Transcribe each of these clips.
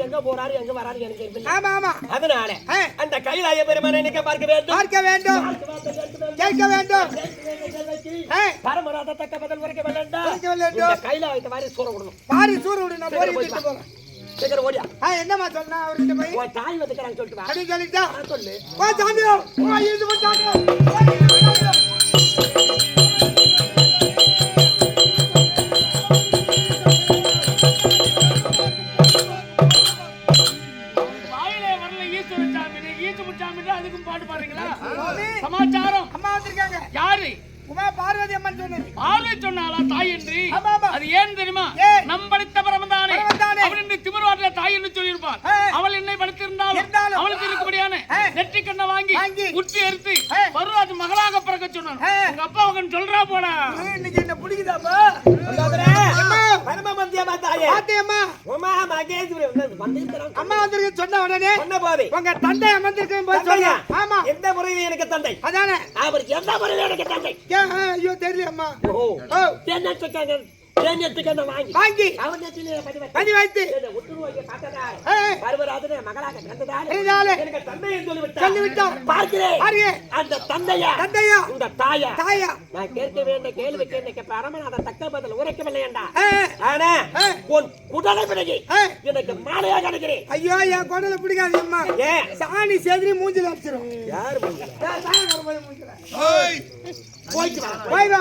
எங்க போறாரு எங்க வராரு எனக்கு தெரியல. ஆமா ஆமா. அதனால அந்த கைலாய பெருமானை நீங்க பார்க்க வேண்டும், பார்க்க வேண்டும், கேட்க வேண்டும். பரமநாத தக்க பதில் வரைக்க வேண்டாம். இந்த கைலாயத்தை வாரி சூற விடணும். வாரி சூற விடணும். நான் ஓடிட்டு போறேன். சீக்கிரம் ஓடியா. என்னமா சொன்னா அவர்கிட்ட போய் உன் தாய் வந்துக்கிறாங்க சொல்லிட்டு வா. அப்படி சொல்லிட்டா சொல்லு. வா சாமி, வா இது வந்தாங்க. அதுக்கும் பாட்டு பாடுறீங்களா? சமாச்சாரம். அம்மா வந்திருக்காங்க. யாரு? உமா பார்வதி அம்மன் சொன்னது. பார்வதி சொன்னாளா தாய் என்று? அது ஏன் தெரியுமா? நம்பளித்த பரமதானே அப்படின்னு திமிர்வாட்டில தாய் என்று சொல்லியிருப்பார். அவள் என்னை படுத்திருந்தாலும் அவளுக்கு இருக்கும்படியான நெற்றி கண்ணை வாங்கி உற்றி எடுத்து பருவாஜ் மகளாக பிறக்க சொன்னான். உங்க அப்பா அவன் சொல்றா போல. இன்னைக்கு என்ன பிடிக்குதாப்பா? பரமமந்தியமா தாயே. பாத்தியம்மா. உமா மகேஸ்வரி வந்திருக்காங்க. அம்மா வந்திருக்கு சொன்ன உடனே சொன்ன போதே உங்க தந்தை அமர்ந்திருக்கும் போது சொல்லுங்க. ஆமா. எந்த முறையில் எனக்கு தந்தை? அதானே. அவர் எந்த முறையில் எனக்கு தந்தை? ஐயோ தெரியல அம்மா. ஓ என்னத்துக்காக வாங்கி அவன் பதி வைத்து பருவராஜனை மகளாக கண்டதால் எனக்கு தந்தையை சொல்லிவிட்டார். பார்க்கிறேன் அந்த தந்தையா இந்த தாயா நான் கேட்க வேண்டிய கேள்விக்கு இன்னைக்கு பரமநாத தக்க பதில் உரைக்கவில்லையண்டா. ஆனா உன் குடலை பிறகு எனக்கு மாலையா கிடைக்கிறேன். ஐயோ என் குடலை பிடிக்காது அம்மா. சாணி செதிரி மூஞ்சில அடிச்சிடும். யாரு போய் வா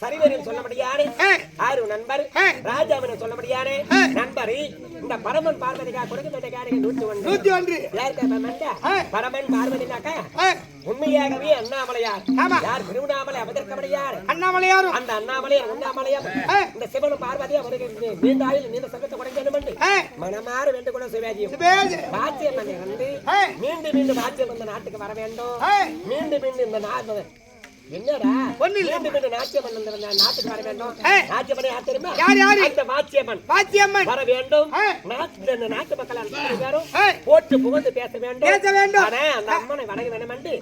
சரிவரின் சொல்லபடியானே ஆறு நண்பர் ராஜாவின் சொல்லபடியானே நண்பர் இந்த பரமன் பார்வதிக்கா கொடுக்க காரியம் 101 பரமன் பார்வதினாக்கா உண்மையாகவே அண்ணாமலையார். யார் திருவண்ணாமலை அவதற்கமடையார் அண்ணாமலையாரும் அந்த அண்ணாமலையார் உண்ணாமலையார் இந்த சிவனும் பார்வதி அவருக்கு நீண்ட ஆயுள் நீண்ட சங்கத்தை குறைஞ்சு மனமாற வேண்டுகொள்ள சிவாஜியும் பாச்சியம் வந்து மீண்டும் பாச்சியம் இந்த நாட்டுக்கு வர வேண்டும். மீண்டும் இந்த நாட்டு என்னடா மீண்டும் நாச்சியம்மன் இந்த நாட்டுக்கு வர வேண்டும். நாச்சியம்மன் யார் தெரியுமா? அந்த வாச்சியம்மன் வர வேண்டும். நாட்டு மக்கள் போட்டு புகழ்ந்து பேச வேண்டும். அந்த அம்மனை வணங்க வேண்டும் என்று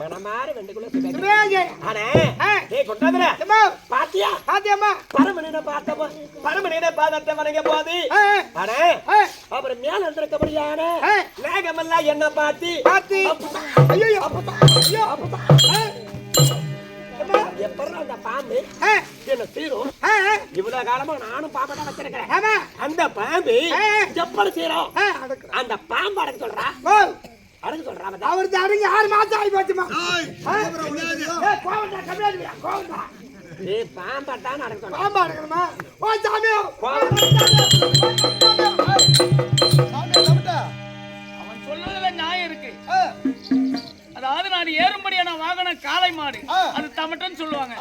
மனமாற வேண்டுகொள்ள ஆனா கொண்டாதுல பாத்தியா பரமனிட பாதத்தை வணங்க போது ஆனா அப்புறம் மேல இருந்திருக்கபடியான மேகமெல்லாம் என்ன பார்த்து எப்பறம் அந்த பாம்பு என்ன சீரும் இவ்வளவு காலமா நானும் பாம்பை தான் வச்சிருக்கிறேன். அந்த பாம்பு எப்படி சீரும் அந்த பாம்பு அடக்க சொல்றா அடக்க சொல்றா அவருக்கு அடங்கி 6 மாசம் ஆகி போச்சுமா. பாம்பாட்டான் அடக்க சொல்றா. பாம்பா அடக்கணுமா? ஓ சாமி அவன் சொல்றதுல நியாயம் இருக்கு. அதாவது நான் ஏறும்படியான வாகனம் காளை மாடு அது தமட்டன்னு சொல்லுவாங்க.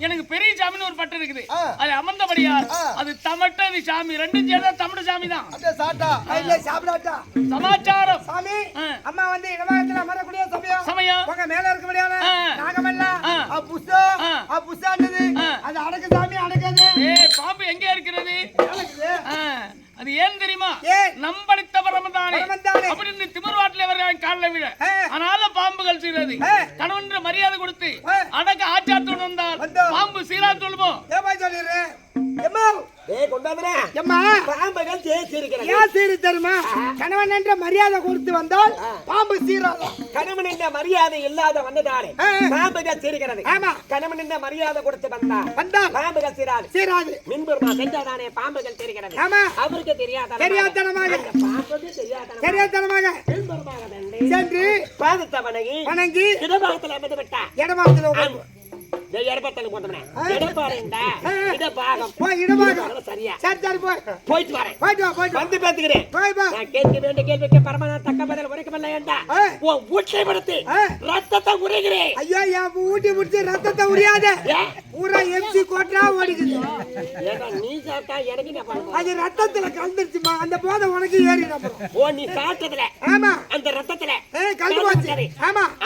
எனக்கு பெரிய சாமின்னு ஒரு பட்டு இருக்குது. அது அமர்ந்தபடியால் அது தமட்டது சாமி, ரெண்டும் சேர்ந்தா தமட்ட சாமி தான். சமாச்சாரம் சாமி அம்மா வந்து இடமாகத்துல அமரக்கூடிய சமயம் உங்க மேல இருக்க முடியாது நாகமல்ல புஷாண்டது அது அடக்கு சாமி அடக்காது. பாம்பு எங்க இருக்கிறது? அது ஏன் தெரியுமா? நம்பளித்த பரமதானே அப்படின்னு திமிர்வாட்டில் வருகிறான் காலில் விழ. அதனால பாம்புகள் செய்கிறது. கணவன்ற மரியாதை கொடுத்து அடக்க ஆச்சாரத்தோடு வந்தால் பாம்பு சீரா சொல்லுவோம். சொல்லிடுறேன் கணவன் என்ற மரியாதை கொடுத்து வந்தால் பாம்பு சீராகும். கணவன் என்ற மரியாதை இல்லாத வந்ததாலே பாம்புகள் சீர்கிறது. கணவன் என்ற மரியாதை கொடுத்து வந்தால் பாம்புகள் சீராது. மின்புறமா சென்றாதானே பாம்புகள் சீர்கிறது. அவருக்கு தெரியாதனமாக சென்று பாதத்தை வணங்கி இடபாகத்தில் அமர்ந்து விட்டார். இடபாகத்தில் ரத்தத்துல கலந்துருச்சுமா, அந்த போதை உனக்கு ஏறிடும். நீ சாப்பிட்டதுல அந்த ரத்தத்துல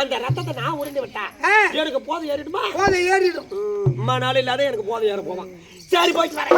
அந்த ரத்தத்தை நான் உறிந்து விட்டேன். எனக்கு போதை ஏறிடுமா? போதை ஏறிடும். நாள் இல்லாத எனக்கு போதை ஏற போவான். சரி போயிட்டு வரேன்.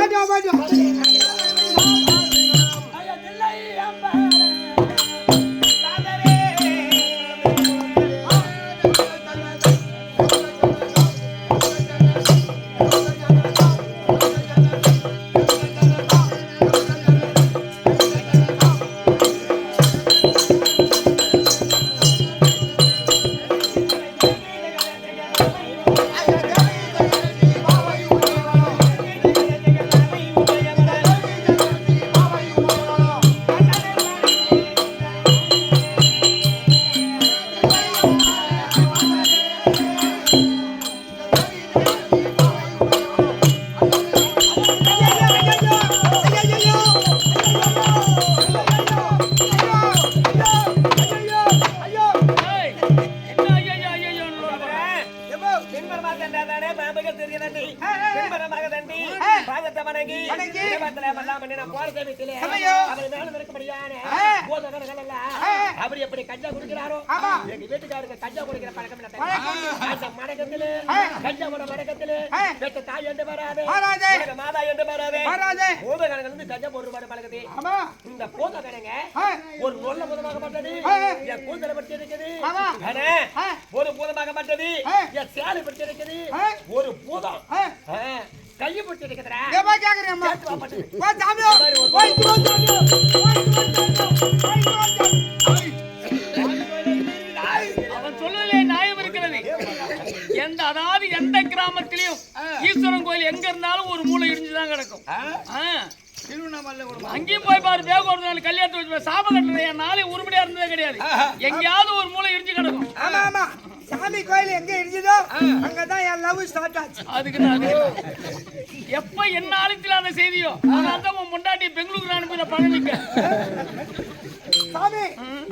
அவர் எப்படி கஞ்சா குடிக்கிறாரோ எங்க வீட்டுக்காருக்கு கஞ்சா குடிக்கிற பழக்கம் இல்லை. அந்த மடக்கத்திலே கஞ்சாவோட மடக்கத்திலே பெற்ற தாய் என்று வராது, மாதா என்று வராது. பூதகணங்கள் வந்து கஞ்சா போடுற பழக்கத்தை இந்த பூதகணங்க ஒரு நல்ல பூதமாகப்பட்டது என் கூந்தலை பற்றி இருக்குது. ஒரு பூதமாகப்பட்டது என் சேலை பற்றி இருக்குது. ஒரு பூதம் கையை பிடிச்சி இருக்கிறா. அவன் சொல்லலே நியாயம் இருக்கிறது. அதாவது எந்த கிராமத்திலையும் ஈஸ்வரன் கோயில் எங்க இருந்தாலும் ஒரு மூளை இடிஞ்சுதான் கிடக்கும். அங்கேயும் போய் பாரு, பேக ஒரு நாள் கல்யாணத்தை வச்சு சாப கட்டுறது நாளை உருப்படியா இருந்ததே கிடையாது. எங்கேயாவது ஒரு மூளை இடிஞ்சு கிடக்கும். சாமி கோயில் எங்க இடிஞ்சதோ அங்கதான் என் லவ் ஸ்டார்ட் ஆச்சு. அதுக்கு எப்ப என்ன ஆழத்தில் அந்த செய்தியோ அதான் உன் முண்டாட்டி பெங்களூருக்கு அனுப்பின பழனிக்க. சாமி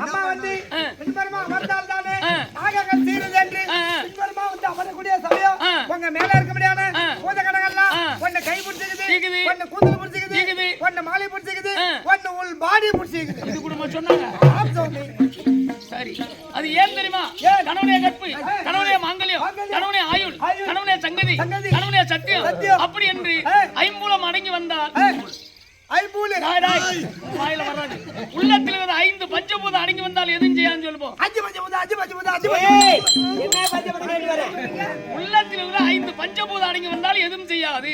அம்மா வந்து பின்பரமா அமர்ந்தால் தானே நாகங்கள் தீருது என்று பின்பரமா வந்து அமரக்கூடிய சமயம் உங்க மேல இருக்க முடியாது பூஜை கடங்கள்லாம் ஒன்னு கை பிடிச்சிக்குது, ஒன்னு கூந்தல் பிடிச்சிக்குது, ஒன்னு மாலை பிடிச்சிக்குது, ஒன்னு உள் பாடி பிடிச்சிக்குது. இது கூட சொன்னாங்க. சரி, அது ஏன் தெரியுமா? கணவனே கற்பு, கணவனே மாங்கல்யம், கணவனே ஆயுள், கணவனே சங்கதி, கணவனே சத்தியம் அப்படி என்று ஐம்பூலம் அடங்கி வந்தால் வாயில வராது. உள்ளத்தில் இருந்து 5 பஞ்சபூதம் அடங்கி வந்தால் எதுவும் செய்யான்னு சொல்லுவோம். உள்ளத்தில் இருந்து 5 பஞ்சபூதம் அடங்கி வந்தால் எதுவும் செய்யாது.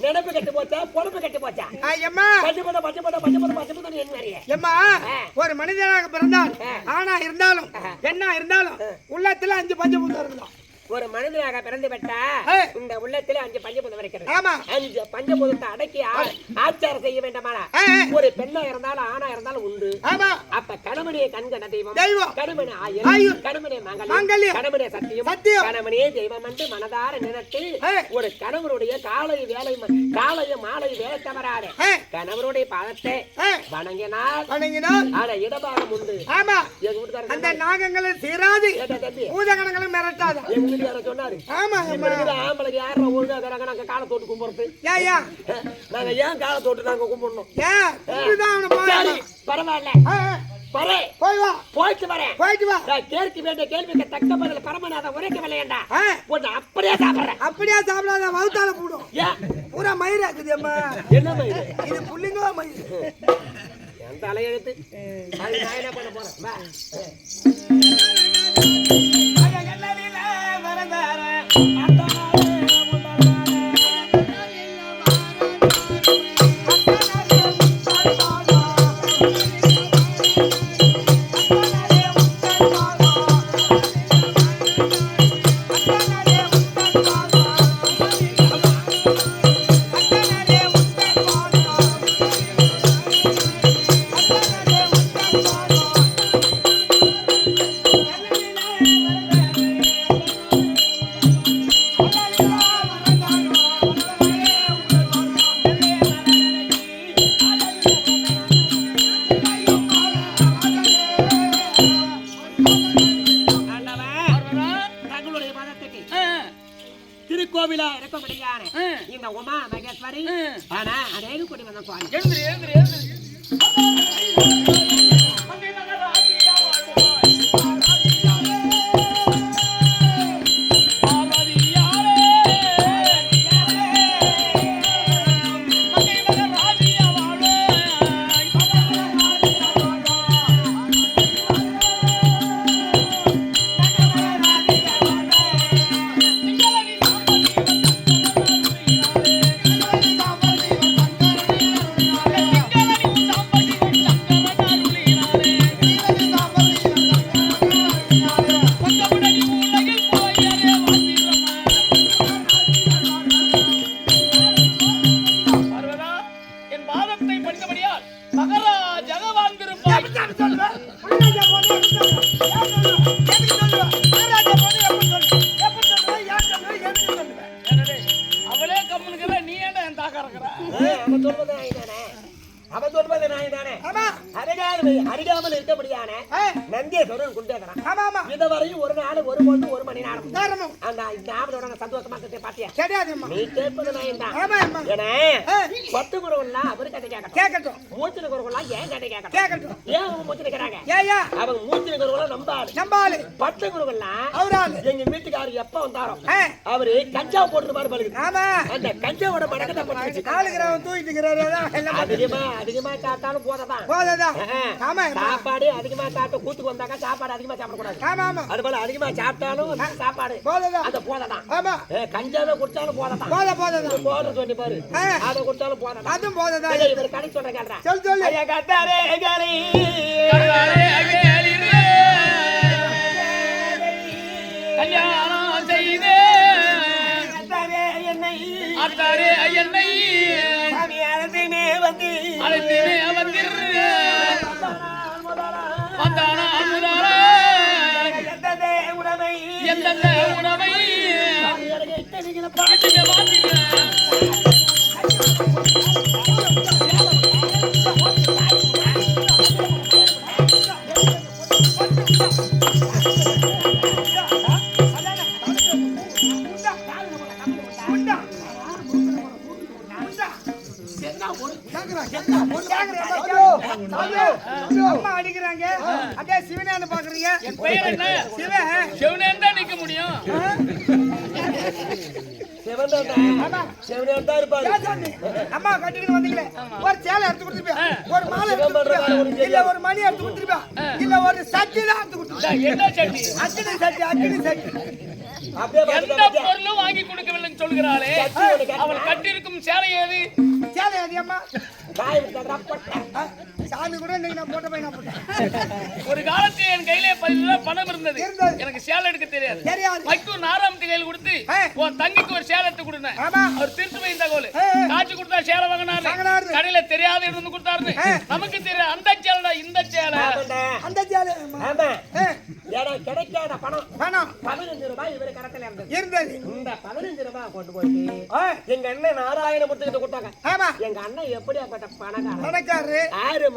நினைப்பு கட்டு போச்சா, பொறுப்பு கட்டு போச்சா? ஒரு மனிதனாக பிறந்தால் ஆனா இருந்தாலும் என்ன இருந்தாலும் உள்ளத்துல 5 பஞ்சபூதம் இருந்தான். ஒரு மனிதனாக பிறந்து விட்டா இந்த உள்ளத்துல 5 பஞ்சபூதம் இருக்கிறது. ஆமா. 5 பஞ்சபூதத்தை அடக்கி ஆச்சாரம் செய்ய வேண்டாமா? ஒரு பெண்ணா இருந்தாலும் ஆணா இருந்தாலும் உண்டு. ஆமா. அப்ப கணவனே கண்கண தெய்வம், கணவனே ஆயுள், கணவனே மங்கல்யம், கணவனே சத்தியம், கணவனே தெய்வம் என்று மனதார நினைத்து ஒரு கணவனுடைய காலைய மாலை வேலை தவறாத கணவனுடைய பாதத்தை வணங்கினால் ஆனா இடபாகம் உண்டு. ஆமா. அந்த நாகங்களும் சீராது, பூதகணங்களும் மிரட்டாது. எங்க வீட்டுக்கார சொன்னாரு. ஆமா. ஆம்பளைக்கு யாரும் ஒழுங்கா தராங்க, நாங்க காலை தோட்டு கும்பிடுறது. நாங்க ஏன் காலை தோட்டு நாங்க கும்பிடணும்? பரவாயில்ல, போயிட்டு வரேன். கேள்வி வேண்டிய கேள்விக்கு தக்க பதில் பரமநாத உரைக்கவில்லை என்றா அப்படியே சாப்பிடுறேன். அப்படியே சாப்பிடாத வகுத்தால போடும். பூரா மயிர் ஆக்குது. அம்மா என்ன மயிர்? இது புள்ளிங்க மயிர். என் தலையெழுத்து அது நான் என்ன பண்ண போறேன்? திருக்கோவிலா இருக்கப்படியான இந்த உமா மகேஸ்வரி ஆனா அநேக கோடி வந்த சுவாமி அறியாமல் இருக்கப்படியான நந்தேஸ்வரன் குண்டேகரன் இதுவரையும் ஒரு நாள் ஒரு பொழுது ஒரு மணி நேரம் அந்த ஆவலோட சந்தோஷமா பாத்தியா? நீ கேட்பது நான் தான். பத்து குருவெல்லாம் அவரு கதை கேட்கட்டும், மூச்சின குருவெல்லாம் ஏன் கதை கேட்கட்டும். ஏன் அவங்க மூச்சு நிக்கிறாங்க? அவங்க மூச்சின குருவெல்லாம் நம்பாலு. பத்து குருவெல்லாம் எங்க வீட்டுக்காரர் எப்ப வந்தாரோ அவரு கஞ்சா போட்டு மாதிரி பழுது. அந்த கஞ்சாவோட மடக்கத்தை அதிகமா சாப்பிட்டாலும் போததான். சாப்பாடு அதிகமா சாப்பிட்டு கூத்துக்கு வந்தாங்க, சாப்பாடு அதிகமா சாப்பிடக்கூடாது. அது போல அதிகமா சாப்பிட்டாலும் சாப்பாடு அந்த போததான். கஞ்சாவை குடிச்சாலும் போததான். போத சொல்லி பாரு, அதை குடிச்சாலும் போததான். இவர் கடை சொல்ற கல்யாணம் செய்தே என்னை அழைத்தேனே வந்திரு வந்தானா அமுதாரா எந்தெந்த உணவை அடிக்கிறாங்க. அப்படியே சிவனேன்னு பாக்குறீங்க. என் பெயர் என்ன? சிவனேன்னு தான் நிக்க முடியும். அம்மா கட்டிட்டு வந்தீங்களே, ஒரு சேலை எடுத்து கொடுத்துருப்பியா, ஒரு மாலை எடுத்து கொடுத்துருப்பியா, இல்ல ஒரு மணி எடுத்து கொடுத்துருப்பியா, இல்ல ஒரு சட்டி தான் எடுத்து கொடுத்துருப்பியா? என்ன சட்டி? அக்கினி சட்டி. அப்படியே எந்த பொருளும் வாங்கி கொடுக்கவில்லைன்னு சொல்கிறாளே அவள் கட்டிருக்கும் சேலை ஏது? சேலை அது அம்மா காய் விட்டா போட்ட சாமி கூட இன்னைக்கு நான் போட்ட பையனா போட்டேன். ஒரு காலத்தில் என் கையிலே 10 ரூபாய் பணம் இருந்தது. இருந்தது. எனக்கு சேலை எடுக்க தெரியாது. தெரியாது. மைக்கூர் நாராமத்தி கையில் கொடுத்து உன் தங்கிக்கு ஒரு சேலை எடுத்து கொடுத்தேன். ஆமா. அவர் திருட்டு போய் தகவல் காட்சி கொடுத்தா சேலை வாங்கினாரு. வாங்கினாரு. கடையில தெரியாத இருந்து கொடுத்தாரு. நமக்கு தெரியாது அந்த சேலைடா இந்த சேலை. அந்த சேலை ஆமா ஏடா கிடைக்காத பணம் பணம் 15 ரூபாய் இவரு கரத்துல இருந்தது. இந்த 15 ரூபாய் கொண்டு போயிட்டு எங்க அண்ணன் நாராயணமூர்த்தி கிட்ட கொடுத்தாங்க. ஆமா எங்க அண்ணன் எப்படியாப்பட்ட பணக்காரன் பணக்காரரு. 6